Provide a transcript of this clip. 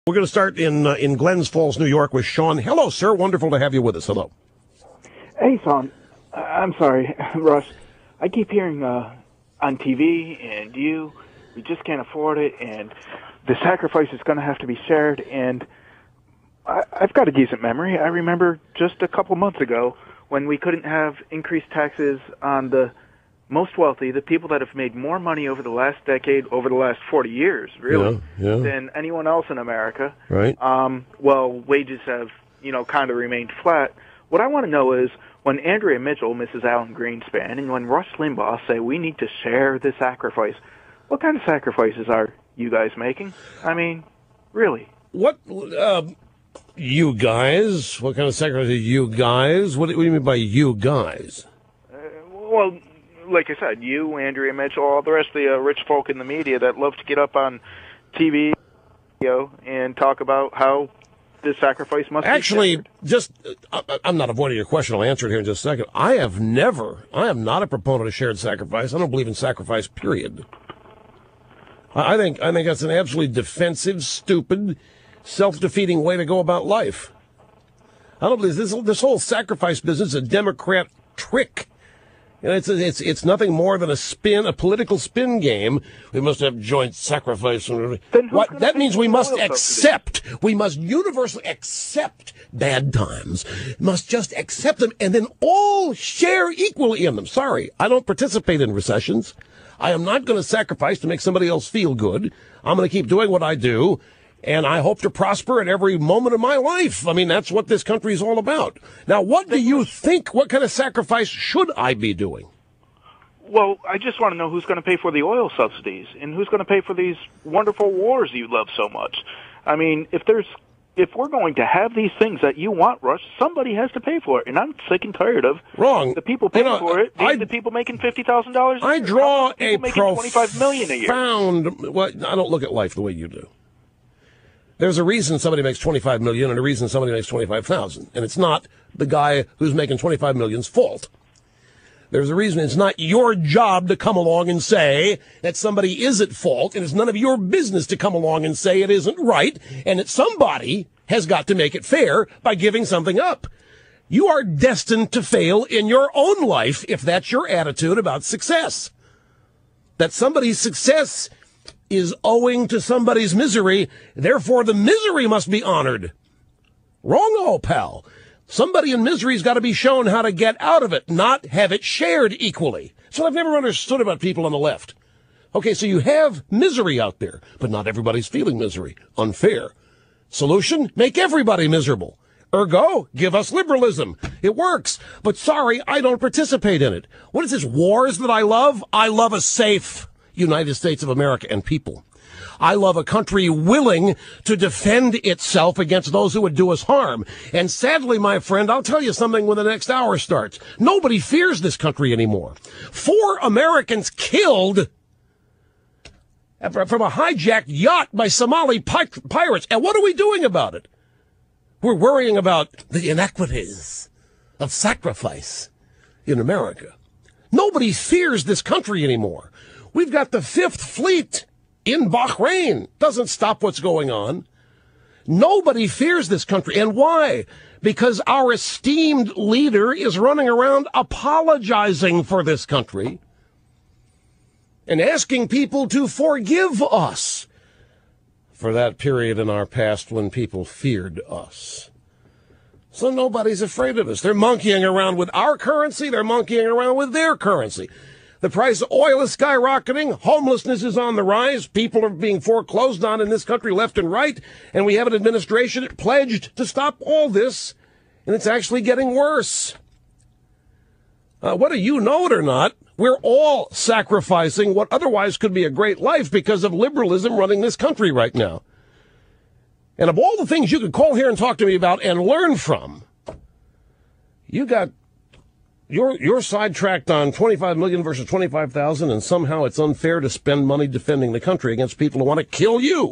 We're going to start in Glens Falls, New York with Sean. Hello, sir. Wonderful to have you with us. Hello. Hey, Sean. I'm sorry, Russ. I keep hearing on TV and we just can't afford it, and the sacrifice is going to have to be shared. And I've got a decent memory. I remember just a couple months ago when we couldn't have increased taxes on the most wealthy, the people that have made more money over the last decade, over the last 40 years, really, than anyone else in America. Right. Well, wages have, kind of remained flat. What I want to know is when Andrea Mitchell, Mrs. Alan Greenspan, and when Rush Limbaugh say we need to share the sacrifice, what kind of sacrifices are you guys making? I mean, really. What, you guys? What kind of sacrifices are you guys? What do you mean by you guys? Well, like I said, you, Andrea Mitchell, all the rest of the rich folk in the media that love to get up on TV and talk about how this sacrifice must actually be just I'm not avoiding your question. I'll answer it here in just a second. I am not a proponent of shared sacrifice. I don't believe in sacrifice, period. I think that's an absolutely defensive, stupid, self-defeating way to go about life. I don't believe this whole sacrifice business is a Democrat trick. It's nothing more than a political spin game. We must have joint sacrifice. What that means, we must universally accept bad times. Must just accept them and then all share equally in them. Sorry, I don't participate in recessions. I am not going to sacrifice to make somebody else feel good. I'm going to keep doing what I do, and I hope to prosper at every moment of my life. I mean, that's what this country is all about. Now, what do you think? What kind of sacrifice should I be doing? Well, I just want to know who's going to pay for the oil subsidies and who's going to pay for these wonderful wars you love so much. I mean, if we're going to have these things that you want, Rush, somebody has to pay for it, and I'm sick and tired of the people paying for it. The people making $50,000. I draw a $25 million a year. Well, I don't look at life the way you do. There's a reason somebody makes $25 million and a reason somebody makes $25,000, and it's not the guy who's making $25 million's fault. There's a reason it's not your job to come along and say that somebody is at fault, and it's none of your business to come along and say it isn't right, and that somebody has got to make it fair by giving something up. You are destined to fail in your own life if that's your attitude about success. That somebody's success is owing to somebody's misery, therefore the misery must be honored. Wrong-o, pal. Somebody in misery's got to be shown how to get out of it, not have it shared equally. That's what I've never understood about people on the left. Okay, so you have misery out there, but not everybody's feeling misery. Unfair. Solution? Make everybody miserable. Ergo, give us liberalism. It works. But sorry, I don't participate in it. What is this, wars that I love? I love a safe United States of America and people. I love a country willing to defend itself against those who would do us harm. And sadly, my friend, I'll tell you something when the next hour starts. Nobody fears this country anymore. 4 Americans killed from a hijacked yacht by Somali pirates. And what are we doing about it? We're worrying about the inequities of sacrifice in America. Nobody fears this country anymore. We've got the 5th Fleet in Bahrain. Doesn't stop what's going on. Nobody fears this country. And why? Because our esteemed leader is running around apologizing for this country and asking people to forgive us for that period in our past when people feared us. So nobody's afraid of us. They're monkeying around with our currency. They're monkeying around with their currency. The price of oil is skyrocketing. Homelessness is on the rise. People are being foreclosed on in this country left and right. And we have an administration that pledged to stop all this. And it's actually getting worse. Whether you know it or not, we're all sacrificing what otherwise could be a great life because of liberalism running this country right now. And of all the things you could call here and talk to me about and learn from, you're sidetracked on 25 million versus 25,000, and somehow it's unfair to spend money defending the country against people who want to kill you.